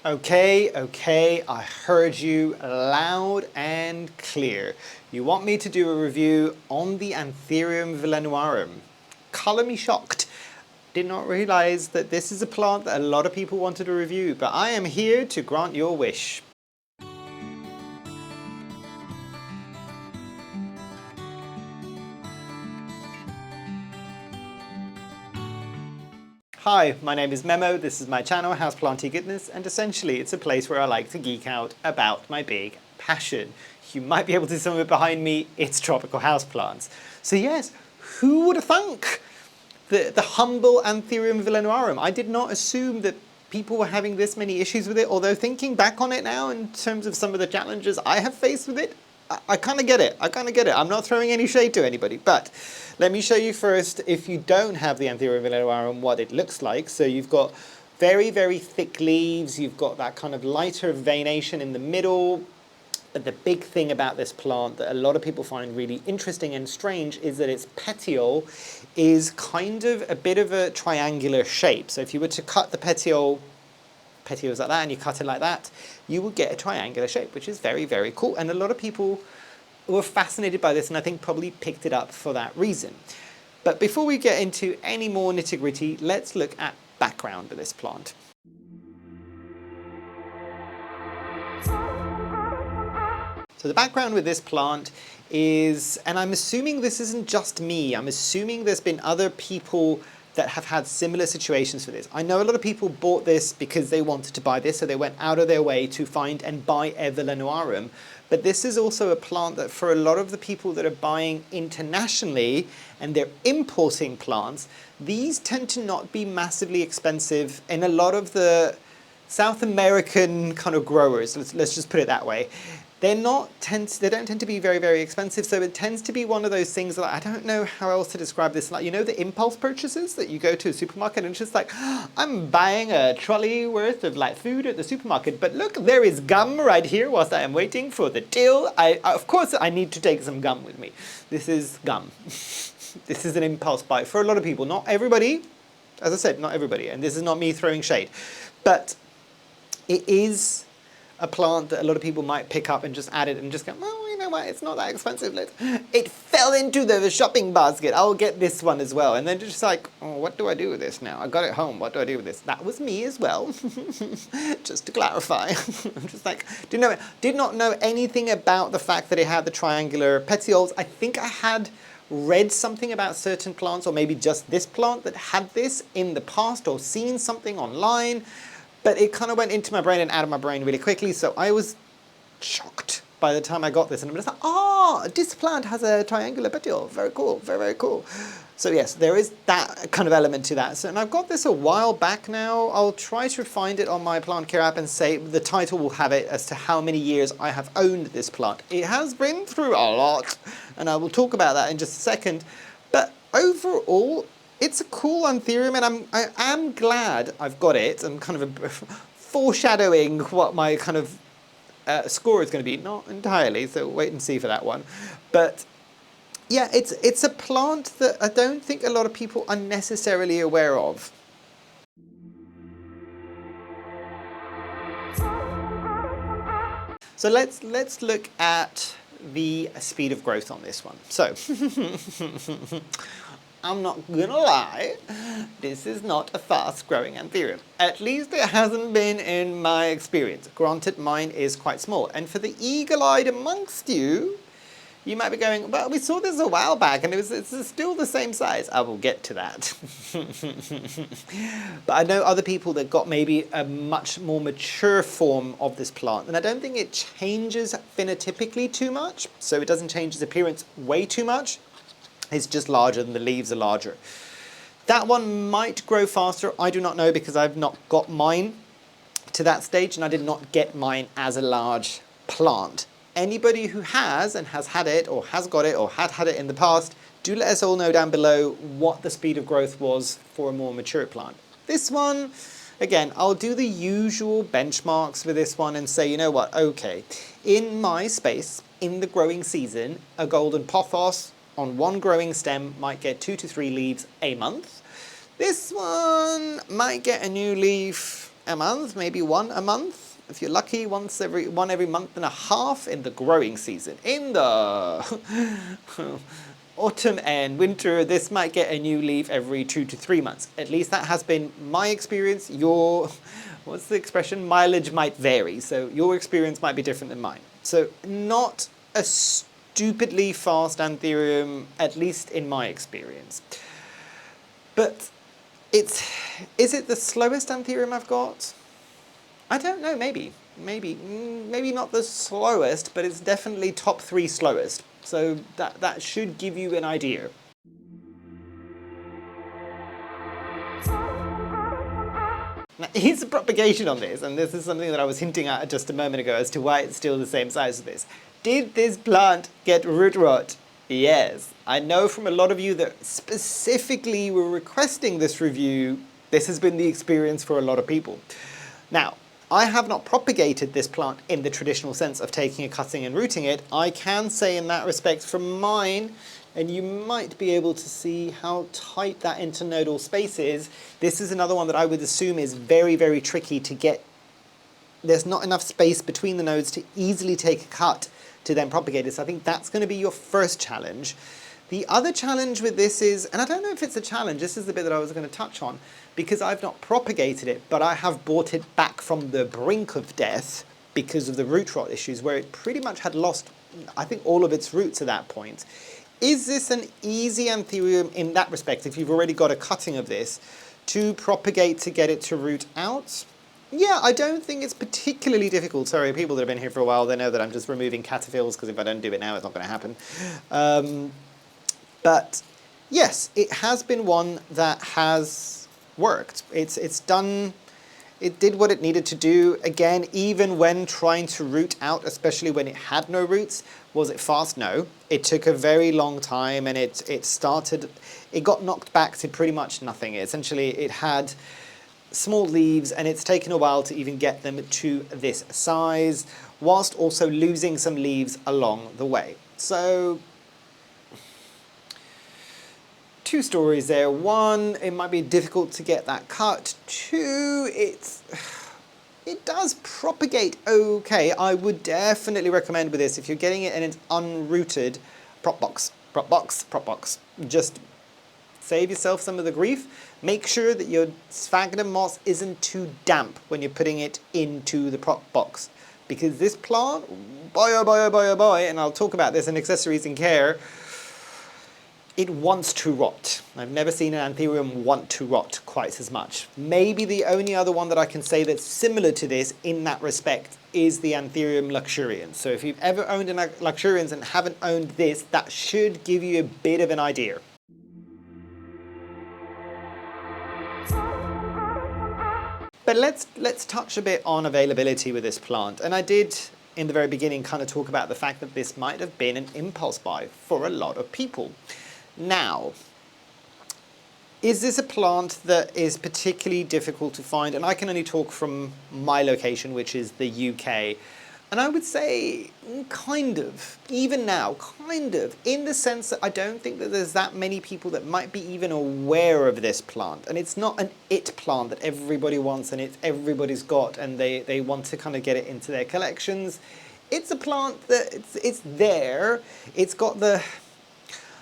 Okay, I heard you loud and clear. You want me to do a review on the Anthurium villenaorum. Colour me shocked. Did not realise that this is a plant that a lot of people wanted to review, but I am here to grant your wish. Hi, my name is Memo, this is my channel, Houseplantygoodness, and essentially it's a place where I like to geek out about my big passion. You might be able to see some of it behind me, it's tropical houseplants. So yes, who would have thunk the humble Anthurium villenaorum? I did not assume that people were having this many issues with it, although thinking back on it now in terms of some of the challenges I have faced with it, I kind of get it. I'm not throwing any shade to anybody, but let me show you first, if you don't have the Anthurium villenaorum, what it looks like. So you've got very, very thick leaves. You've got that kind of lighter veination in the middle. But the big thing about this plant that a lot of people find really interesting and strange is that its petiole is kind of a bit of a triangular shape. So if you were to cut the petioles like that and you cut it like that, you will get a triangular shape, which is very, very cool. And a lot of people were fascinated by this and I think probably picked it up for that reason. But before we get into any more nitty-gritty, let's look at background of this plant. So the background with this plant is, and I'm assuming this isn't just me, I'm assuming there's been other people that have had similar situations for this. I know a lot of people bought this because they wanted to buy this, so they went out of their way to find and buy a villenaorum. But this is also a plant that for a lot of the people that are buying internationally and they're importing plants, these tend to not be massively expensive in a lot of the South American kind of growers, let's just put it that way. They don't tend to be very, very expensive, so it tends to be one of those things that I don't know how else to describe this. Like, you know, the impulse purchases that you go to a supermarket and it's just like, I'm buying a trolley worth of like food at the supermarket, but look, there is gum right here whilst I am waiting for the till. Of course, I need to take some gum with me. This is gum. This is an impulse buy for a lot of people. Not everybody, as I said, not everybody, and this is not me throwing shade, but it is a plant that a lot of people might pick up and just add it and just go, well, you know what, it's not that expensive. It fell into the shopping basket. I'll get this one as well. And then just like, oh, what do I do with this now? I got it home. What do I do with this? That was me as well, just to clarify. I'm just like, did not know anything about the fact that it had the triangular petioles. I think I had read something about certain plants, or maybe just this plant that had this in the past, or seen something online. But it kind of went into my brain and out of my brain really quickly, so I was shocked by the time I got this. And I'm just like, oh, this plant has a triangular petiole. Very cool, very, very cool. So yes, there is that kind of element to that. So, and I've got this a while back now. I'll try to find it on my plant care app and say the title will have it as to how many years I have owned this plant. It has been through a lot, and I will talk about that in just a second. But overall, it's a cool Anthurium, and I am glad I've got it. I'm kind of foreshadowing what my kind of score is going to be. Not entirely, so wait and see for that one. But yeah, it's a plant that I don't think a lot of people are necessarily aware of. So let's look at the speed of growth on this one. So I'm not gonna lie, this is not a fast-growing Anthurium. At least it hasn't been in my experience. Granted, mine is quite small. And for the eagle-eyed amongst you, you might be going, well, we saw this a while back and it's still the same size. I will get to that. But I know other people that got maybe a much more mature form of this plant. And I don't think it changes phenotypically too much. So it doesn't change its appearance way too much. It's just larger and the leaves are larger. That one might grow faster. I do not know because I've not got mine to that stage and I did not get mine as a large plant. Anybody who has and has had it or has got it or had it in the past, do let us all know down below what the speed of growth was for a more mature plant. This one, again, I'll do the usual benchmarks for this one and say, you know what, okay, in my space, in the growing season, a golden pothos on one growing stem might get 2 to 3 leaves a month. This one might get a new leaf a month, maybe one a month. If you're lucky, one every month and a half in the growing season. In the autumn and winter, this might get a new leaf every 2 to 3 months. At least that has been my experience. Your, what's the expression? Mileage might vary, so your experience might be different than mine. So not a stupidly fast Anthurium, at least in my experience. But is it the slowest Anthurium I've got? I don't know, maybe not the slowest, but it's definitely top 3 slowest. So that should give you an idea. Now, here's the propagation on this, and this is something that I was hinting at just a moment ago as to why it's still the same size as this. Did this plant get root rot? Yes. I know from a lot of you that specifically were requesting this review, this has been the experience for a lot of people. Now, I have not propagated this plant in the traditional sense of taking a cutting and rooting it. I can say in that respect from mine, and you might be able to see how tight that internodal space is. This is another one that I would assume is very, very tricky to get. There's not enough space between the nodes to easily take a cut to then propagate it. So I think that's going to be your first challenge. The other challenge with this is, and I don't know if it's a challenge, this is the bit that I was going to touch on, because I've not propagated it, but I have brought it back from the brink of death because of the root rot issues, where it pretty much had lost, I think, all of its roots at that point. Is this an easy Anthurium in that respect, if you've already got a cutting of this, to propagate to get it to root out? Yeah, I don't think it's particularly difficult. Sorry, people that have been here for a while, they know that I'm just removing cataphils, because if I don't do it now, it's not going to happen. But yes, it has been one that has worked. It's done, it did what it needed to do. Again, even when trying to root out, especially when it had no roots, was it fast? No. It took a very long time, and it got knocked back to pretty much nothing. Essentially, it had small leaves, and it's taken a while to even get them to this size, whilst also losing some leaves along the way. So, 2 stories there. 1, it might be difficult to get that cut. 2, it does propagate okay. I would definitely recommend with this, if you're getting it and it's unrooted, prop box. Just save yourself some of the grief. Make sure that your sphagnum moss isn't too damp when you're putting it into the prop box. Because this plant, boy oh boy oh boy oh boy, and I'll talk about this in accessories and care, it wants to rot. I've never seen an Anthurium want to rot quite as much. Maybe the only other one that I can say that's similar to this in that respect is the Anthurium luxurians. So if you've ever owned a luxurians and haven't owned this, that should give you a bit of an idea. But let's touch a bit on availability with this plant. And I did, in the very beginning, kind of talk about the fact that this might have been an impulse buy for a lot of people. Now, is this a plant that is particularly difficult to find? And I can only talk from my location, which is the UK. And I would say, kind of, even now, kind of, in the sense that I don't think that there's that many people that might be even aware of this plant. And it's not an it plant that everybody wants and everybody's got, and they want to kind of get it into their collections. It's a plant that, it's there, it's got the,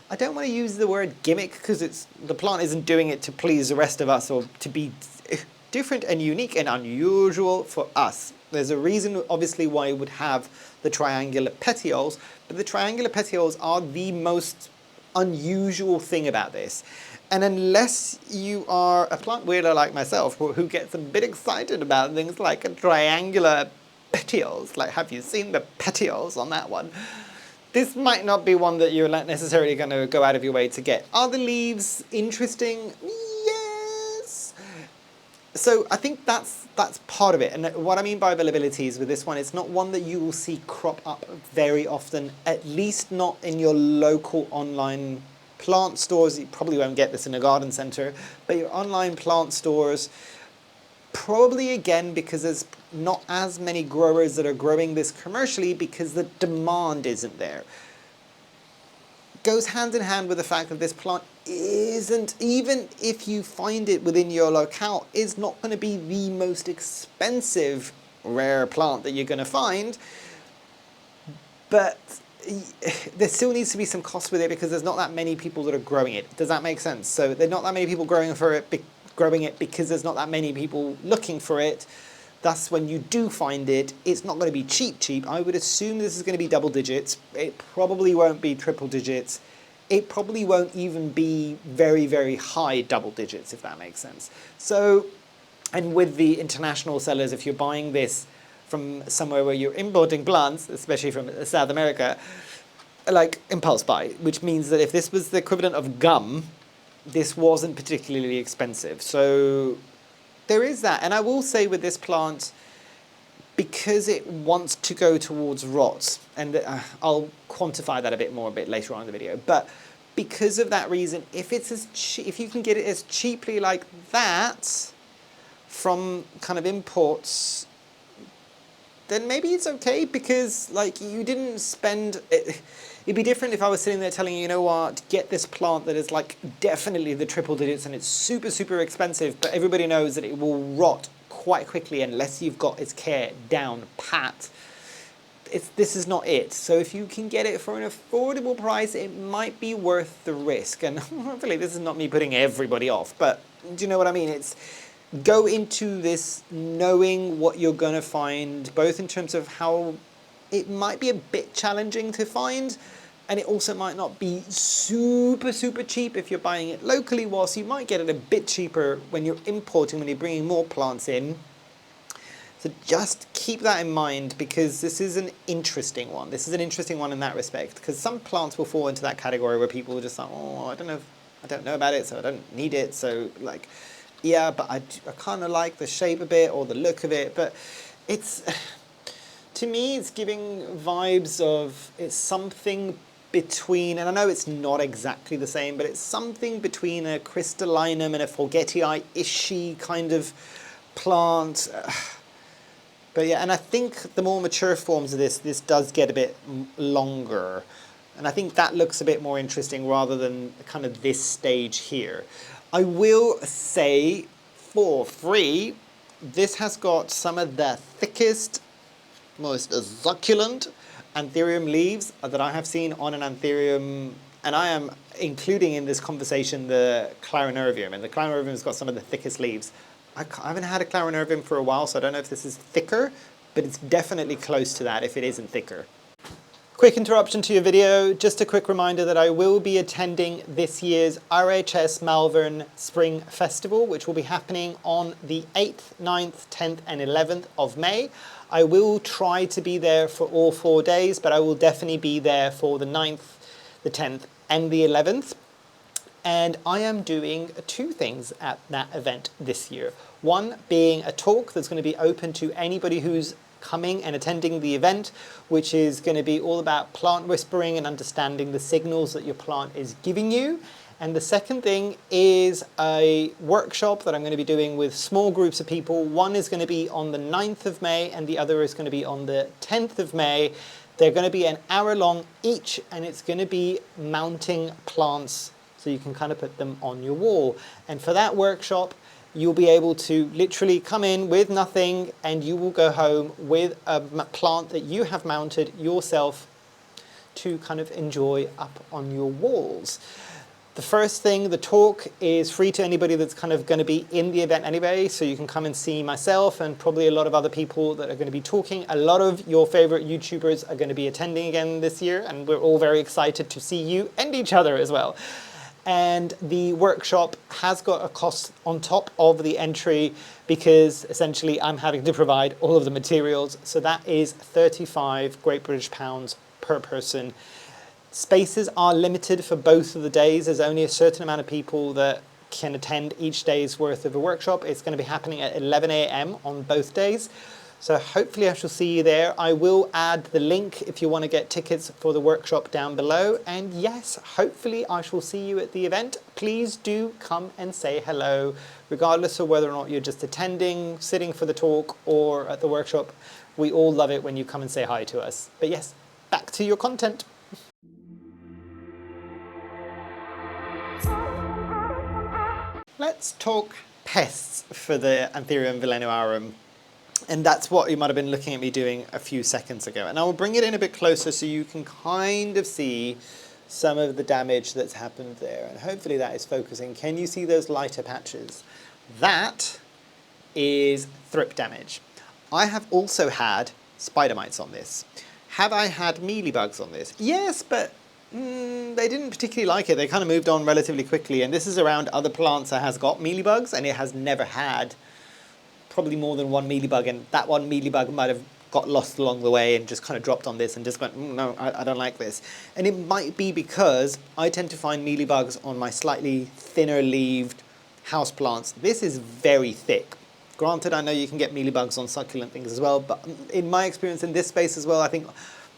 I don't want to use the word gimmick, because the plant isn't doing it to please the rest of us or to be different and unique and unusual for us. There's a reason, obviously, why it would have the triangular petioles, but the triangular petioles are the most unusual thing about this. And unless you are a plant weirdo like myself, who gets a bit excited about things like a triangular petioles, like have you seen the petioles on that one? This might not be one that you're not necessarily going to go out of your way to get. Are the leaves interesting? Yes. So I think that's part of it. And what I mean by availability is with this one, it's not one that you will see crop up very often, at least not in your local online plant stores. You probably won't get this in a garden centre, but your online plant stores, probably again because there's not as many growers that are growing this commercially because the demand isn't there. Goes hand in hand with the fact that this plant isn't, even if you find it within your locale, is not going to be the most expensive rare plant that you're going to find. But there still needs to be some cost with it because there's not that many people that are growing it. Does that make sense? So there's not that many people growing it because there's not that many people looking for it. Thus, when you do find it, it's not going to be cheap. I would assume this is going to be double digits. It probably won't be triple digits. It probably won't even be very, very high double digits, if that makes sense. So, and with the international sellers, if you're buying this from somewhere where you're importing plants, especially from South America, like impulse buy, which means that if this was the equivalent of gum, this wasn't particularly expensive. So there is that. And I will say with this plant, because it wants to go towards rot, and I'll quantify that a bit later on in the video, but because of that reason, if you can get it as cheaply like that from kind of imports, then maybe it's okay, because like you didn't spend it. It'd be different if I was sitting there telling you, you know what, get this plant that is like definitely the triple digits and it's super, super expensive, but everybody knows that it will rot quite quickly unless you've got its care down pat. This is not it. So if you can get it for an affordable price, it might be worth the risk. And hopefully this is not me putting everybody off, but do you know what I mean? Go into this knowing what you're going to find, both in terms of how it might be a bit challenging to find, and it also might not be super, super cheap if you're buying it locally, whilst you might get it a bit cheaper when you're importing, when you're bringing more plants in. So just keep that in mind, because this is an interesting one. This is an interesting one in that respect, because some plants will fall into that category where people are just like, oh, I don't know about it, so I don't need it. So like, yeah, but I kind of like the shape a bit or the look of it. But it's, to me, it's giving vibes of, it's something between, and I know it's not exactly the same, but it's something between a crystallinum and a forgetii-ishy kind of plant. But yeah, and I think the more mature forms of this does get a bit longer. And I think that looks a bit more interesting rather than kind of this stage here. I will say, for free, this has got some of the thickest, most succulent Anthurium leaves that I have seen on an Anthurium, and I am including in this conversation the Clarinervium, and the Clarinervium has got some of the thickest leaves. I haven't had a Clarinervium for a while, so I don't know if this is thicker, but it's definitely close to that if it isn't thicker. Quick interruption to your video, just a quick reminder that I will be attending this year's RHS Malvern Spring Festival, which will be happening on the 8th, 9th, 10th and 11th of May. I will try to be there for all 4 days, but I will definitely be there for the 9th, the 10th and the 11th. And I am doing 2 things at that event this year. One being a talk that's going to be open to anybody who's coming and attending the event, which is going to be all about plant whispering and understanding the signals that your plant is giving you. And the second thing is a workshop that I'm going to be doing with small groups of people. One is going to be on the 9th of May and the other is going to be on the 10th of May. They're going to be an hour long each, and it's going to be mounting plants so you can kind of put them on your wall. And for that workshop, you'll be able to literally come in with nothing and you will go home with a plant that you have mounted yourself to kind of enjoy up on your walls. The first thing, the talk is free to anybody that's kind of going to be in the event anyway, so you can come and see myself and probably a lot of other people that are going to be talking. A lot of your favorite YouTubers are going to be attending again this year, and we're all very excited to see you and each other as well. And the workshop has got a cost on top of the entry because essentially I'm having to provide all of the materials. So that is 35 Great British pounds per person. Spaces are limited for both of the days. There's only a certain amount of people that can attend each day's worth of a workshop. It's going to be happening at 11 AM on both days. So hopefully I shall see you there. I will add the link if you want to get tickets for the workshop down below. And yes, hopefully I shall see you at the event. Please do come and say hello, regardless of whether or not you're just attending, sitting for the talk, or at the workshop. We all love it when you come and say hi to us. But yes, back to your content. let's talk pests for the Anthurium villenaorum. And that's what you might have been looking at me doing a few seconds ago. And I will bring it in a bit closer so you can kind of see some of the damage that's happened there. And hopefully that is focusing. Can you see those lighter patches? That is thrip damage. I have also had spider mites on this. Have I had mealybugs on this? Yes, but they didn't particularly like it. They kind of moved on relatively quickly. And this is around other plants that has got mealybugs, and it has never had probably more than one mealybug. And that one mealybug might have got lost along the way and just kind of dropped on this and just went, no, I don't like this. And it might be because I tend to find mealybugs on my slightly thinner leaved houseplants. This is very thick. Granted, I know you can get mealybugs on succulent things as well, but in my experience in this space as well, I think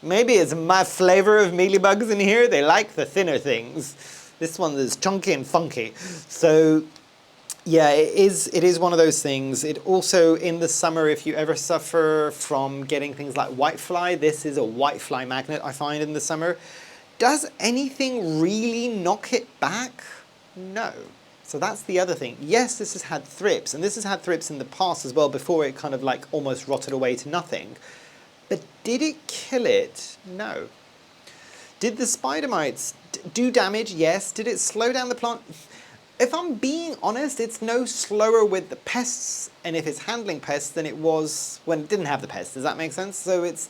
maybe it's my flavor of mealybugs in here. They like the thinner things. This one is chunky and funky. So yeah, it is one of those things. It also, in the summer, if you ever suffer from getting things like whitefly, this is a whitefly magnet I find in the summer. Does anything really knock it back? No. So that's the other thing. Yes, this has had thrips, and this has had thrips in the past as well, before it kind of like almost rotted away to nothing. But did it kill it? No. Did the spider mites do damage? Yes. Did it slow down the plant? If I'm being honest, it's no slower with the pests, and if it's handling pests, than it was when it didn't have the pests. Does that make sense? So it's,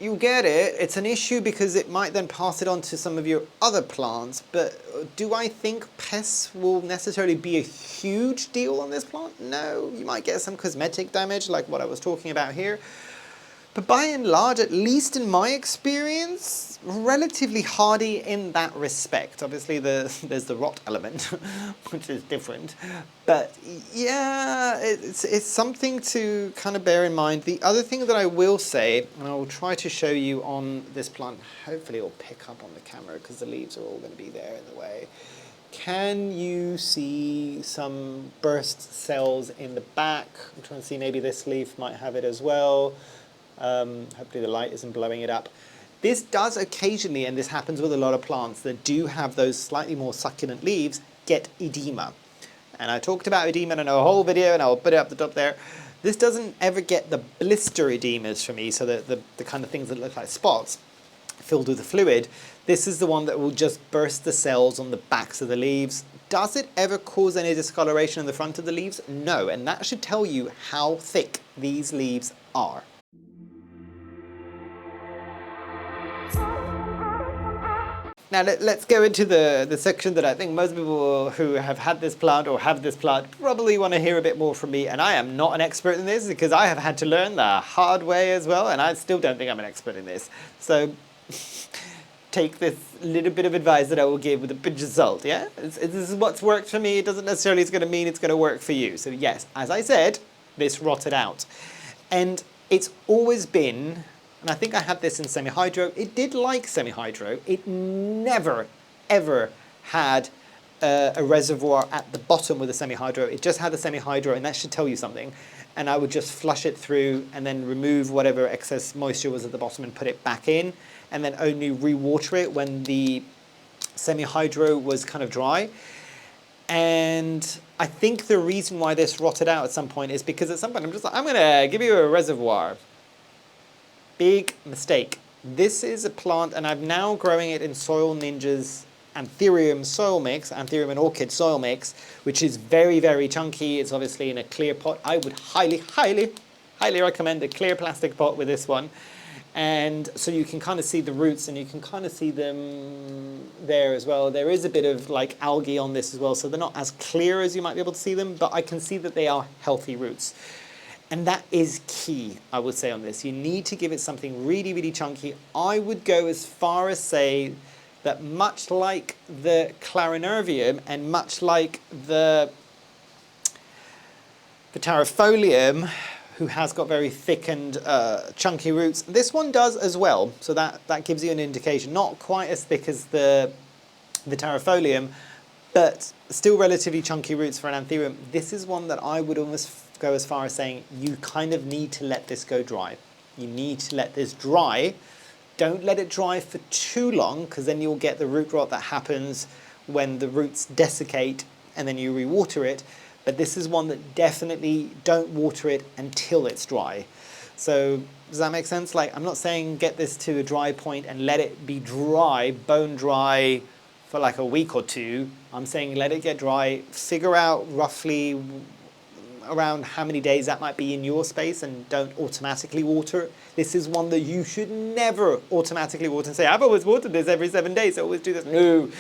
you get it, it's an issue because it might then pass it on to some of your other plants, but do I think pests will necessarily be a huge deal on this plant? No, you might get some cosmetic damage like what I was talking about here. But by and large, at least in my experience, relatively hardy in that respect. Obviously, there's the rot element, which is different. But yeah, it's something to kind of bear in mind. The other thing that I will say, and I will try to show you on this plant, hopefully it'll pick up on the camera because the leaves are all going to be there in the way. Can you see some burst cells in the back? I'm trying to see, maybe this leaf might have it as well. Hopefully the light isn't blowing it up. This does occasionally, and this happens with a lot of plants that do have those slightly more succulent leaves, get edema. And I talked about edema in a whole video, and I'll put it up the top there. This doesn't ever get the blister edemas for me, so the kind of things that look like spots filled with the fluid. This is the one that will just burst the cells on the backs of the leaves. Does it ever cause any discoloration in the front of the leaves? No, and that should tell you how thick these leaves are. Now let's go into the section that I think most people who have had this plant or have this plant probably want to hear a bit more from me. And I am not an expert in this because I have had to learn the hard way as well, and I still don't think I'm an expert in this. So take this little bit of advice that I will give with a pinch of salt, yeah? This is what's worked for me. It doesn't necessarily it's going to mean it's going to work for you. So yes, as I said, this rotted out. And it's always been, and I think I had this in semi-hydro, it did like semi-hydro. It never, ever had a reservoir at the bottom with a semi-hydro. It just had a semi-hydro, and that should tell you something. And I would just flush it through and then remove whatever excess moisture was at the bottom and put it back in, and then only re-water it when the semi-hydro was kind of dry. And I think the reason why this rotted out at some point is because at some point I'm just like, I'm going to give you a reservoir. Big mistake. This is a plant, and I'm now growing it in Soil Ninja's Anthurium soil mix, Anthurium and Orchid soil mix, which is very, very chunky. It's obviously in a clear pot. I would highly, highly, highly recommend a clear plastic pot with this one. And so you can kind of see the roots, and you can kind of see them there as well. There is a bit of like algae on this as well, so they're not as clear as you might be able to see them, but I can see that they are healthy roots. And that is key, I would say, on this. You need to give it something really, really chunky. I would go as far as say that much like the Clarinervium and much like the Terrafolium, who has got very thick and chunky roots, this one does as well. So that gives you an indication. Not quite as thick as the Terrafolium, but still relatively chunky roots for an Anthurium. This is one that I would almost go as far as saying you kind of need to let this go dry. You need to let this dry. Don't let it dry for too long, because then you'll get the root rot that happens when the roots desiccate and then you re-water it. But this is one that definitely don't water it until it's dry. So does that make sense? Like, I'm not saying get this to a dry point and let it be dry, bone dry, for like a week or two. I'm saying let it get dry, figure out roughly around how many days that might be in your space, and don't automatically water. This is one that you should never automatically water and say, I've always watered this every 7 days, I always do this. No.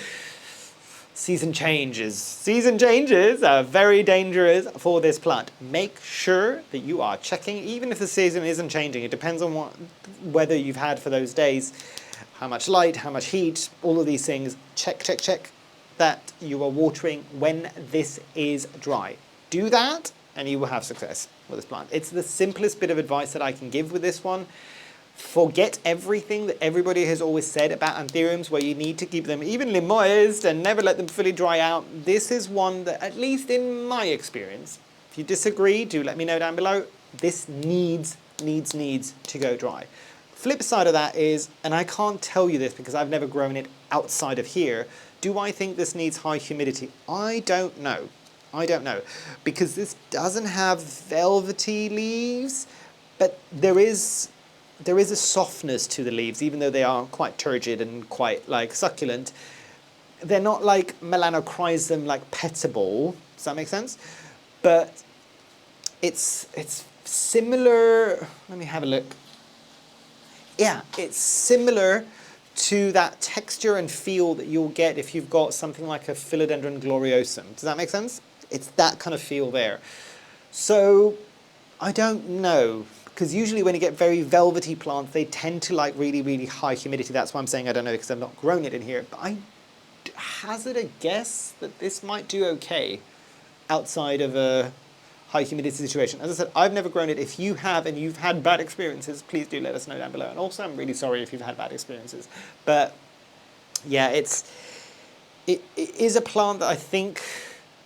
Season changes. Season changes are very dangerous for this plant. Make sure that you are checking, even if the season isn't changing. It depends on what weather you've had for those days, how much light, how much heat, all of these things. Check that you are watering when this is dry. Do that and you will have success with this plant. It's the simplest bit of advice that I can give with this one. Forget everything that everybody has always said about anthuriums, where you need to keep them evenly moist and never let them fully dry out. This is one that, at least in my experience, if you disagree, do let me know down below. This needs to go dry. Flip side of that is, and I can't tell you this because I've never grown it outside of here, do I think this needs high humidity? I don't know. I don't know. Because this doesn't have velvety leaves, but there is a softness to the leaves, even though they are quite turgid and quite like succulent. They're not like melanochrysum, like petable. Does that make sense? But it's similar. Let me have a look. Yeah, it's similar to that texture and feel that you'll get if you've got something like a Philodendron gloriosum. Does that make sense? It's that kind of feel there. So I don't know, because usually when you get very velvety plants, they tend to like really high humidity. That's why I'm saying I don't know, because I've not grown it in here. But I hazard a guess that this might do okay outside of a high humidity situation. As I said, I've never grown it. If you have and you've had bad experiences, please do let us know down below. And also, I'm really sorry if you've had bad experiences. But yeah, it is a plant that I think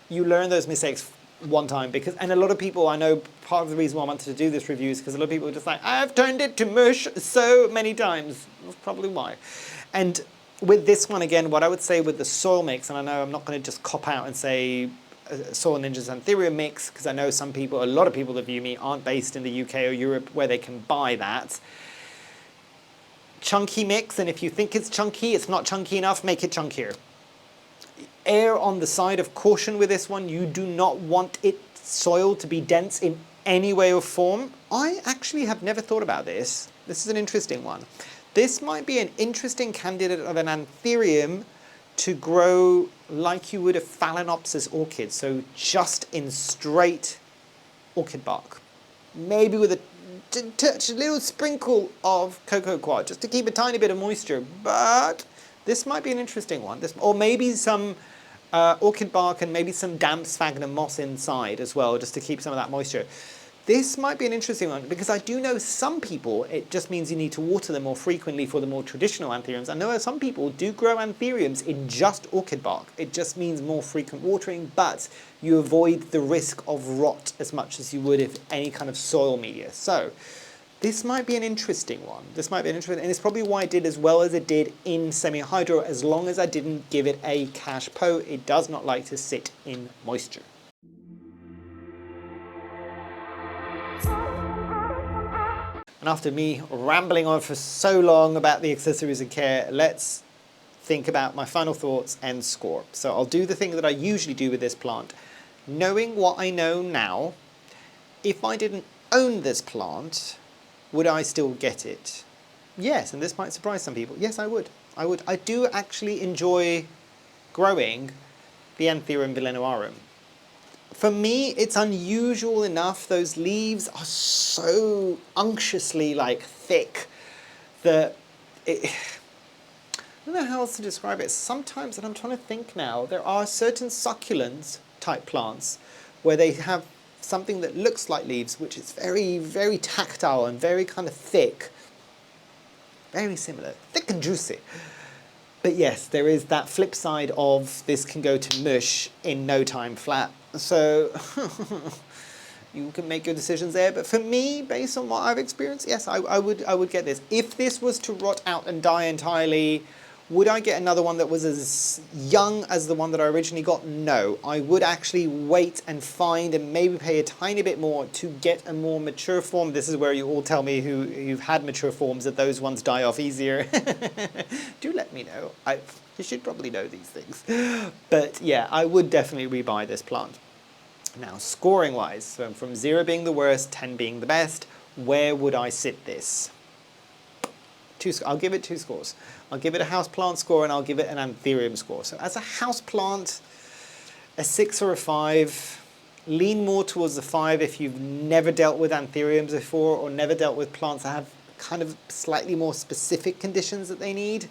you learn those mistakes one time, and a lot of people, I know part of the reason why I wanted to do this review is because a lot of people are just like, I've turned it to mush so many times. That's probably why. And with this one, again, what I would say with the soil mix, and I know I'm not going to just cop out and say Soil Ninja's Anthurium mix, because I know some people, a lot of people that view me aren't based in the UK or Europe where they can buy that. Chunky mix, and if you think it's chunky, it's not chunky enough, make it chunkier. Err on the side of caution with this one. You do not want soil to be dense in any way or form. I actually have never thought about this. This is an interesting one. This might be an interesting candidate of an anthurium to grow like you would a Phalaenopsis orchid, so just in straight orchid bark. Maybe with a little sprinkle of cocoa quad, just to keep a tiny bit of moisture, but this might be an interesting one. Or maybe some orchid bark and maybe some damp sphagnum moss inside as well, just to keep some of that moisture. This might be an interesting one, because I do know some people, it just means you need to water them more frequently for the more traditional anthuriums. I know some people do grow anthuriums in just orchid bark. It just means more frequent watering, but you avoid the risk of rot as much as you would if any kind of soil media. So this might be an interesting one. This might be an interesting, and it's probably why it did as well as it did in semi-hydro, as long as I didn't give it a cache pot. It does not like to sit in moisture. And after me rambling on for so long about the accessories and care, let's think about my final thoughts and score. So I'll do the thing that I usually do with this plant. Knowing what I know now, if I didn't own this plant, would I still get it? Yes, and this might surprise some people. Yes, I would. I do actually enjoy growing the Anthurium villenaorum. For me, it's unusual enough. Those leaves are so unctuously like thick that I don't know how else to describe it. Sometimes, and I'm trying to think now, there are certain succulent type plants where they have something that looks like leaves, which is very tactile and very kind of thick. Very similar, thick and juicy. But yes, there is that flip side of this can go to mush in no time flat. So you can make your decisions there. But for me, based on what I've experienced, yes, I would get this. If this was to rot out and die entirely, Would I get another one that was as young as the one that I originally got? No. I would actually wait and find and maybe pay a tiny bit more to get a more mature form. This is where you all tell me who've had mature forms that those ones die off easier. Do let me know. You should probably know these things. But yeah, I would definitely rebuy this plant. Now, scoring wise, so from 0 being the worst, 10 being the best, where would I sit this? I'll give it 2 scores. I'll give it a houseplant score and I'll give it an Anthurium score. So as a houseplant, a 6 or a 5. Lean more towards the 5 if you've never dealt with Anthuriums before or never dealt with plants that have kind of slightly more specific conditions that they need.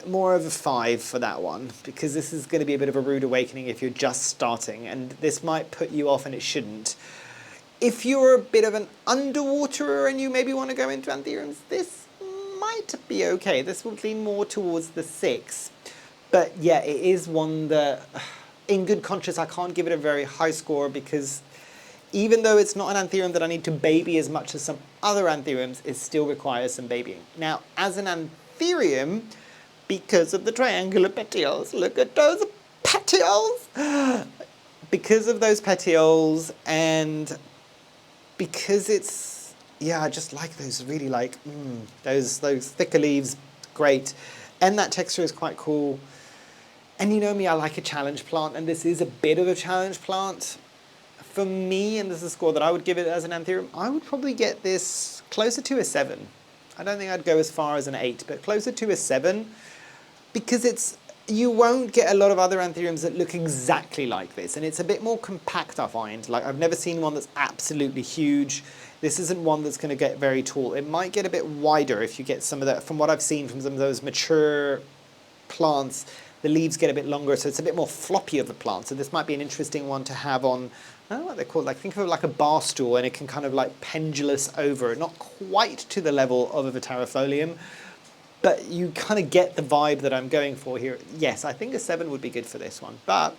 More of a 5 for that one, because this is going to be a bit of a rude awakening if you're just starting, and this might put you off and it shouldn't. If you're a bit of an underwaterer and you maybe want to go into Anthuriums, this might be okay. This will lean more towards the 6. But yeah, it is one that, in good conscience, I can't give it a very high score, because even though it's not an Anthurium that I need to baby as much as some other Anthuriums, it still requires some babying. Now, as an Anthurium, because of the triangular petioles, look at those petioles! Because of those petioles, and because it's, yeah, I just like those, really like, those thicker leaves, great. And that texture is quite cool. And you know me, I like a challenge plant, and this is a bit of a challenge plant. For me, and this is a score that I would give it as an Anthurium, I would probably get this closer to a 7. I don't think I'd go as far as an 8, but closer to a 7. Because you won't get a lot of other Anthuriums that look exactly like this, and it's a bit more compact, I find. Like, I've never seen one that's absolutely huge. This isn't one that's going to get very tall. It might get a bit wider if you get some of that. From what I've seen from some of those mature plants, the leaves get a bit longer, so it's a bit more floppy of a plant. So this might be an interesting one to have on, I don't know what they're called, like, think of it like a bar stool, and it can kind of like pendulous over, not quite to the level of a Viterifolium, but you kind of get the vibe that I'm going for here. Yes, I think a 7 would be good for this one, but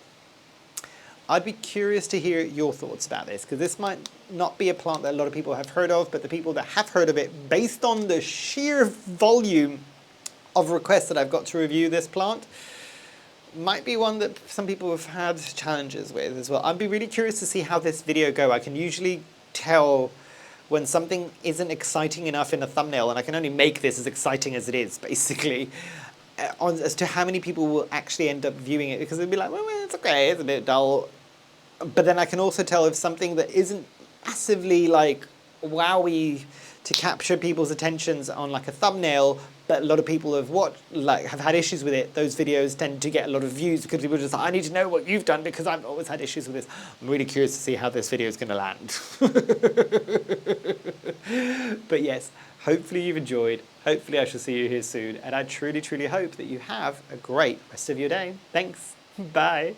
I'd be curious to hear your thoughts about this, because this might not be a plant that a lot of people have heard of, but the people that have heard of it, based on the sheer volume of requests that I've got to review this plant, might be one that some people have had challenges with as well. I'd be really curious to see how this video go. I can usually tell when something isn't exciting enough in a thumbnail, and I can only make this as exciting as it is, basically, as to how many people will actually end up viewing it, because they'll be like, well, it's okay, it's a bit dull. But then I can also tell if something that isn't massively, like, wowy to capture people's attentions on, like, a thumbnail, but a lot of people have had issues with it, those videos tend to get a lot of views, because people are just like, I need to know what you've done because I've always had issues with this. I'm really curious to see how this video is going to land. But yes, hopefully you've enjoyed. Hopefully I shall see you here soon. And I truly, truly hope that you have a great rest of your day. Thanks. Bye.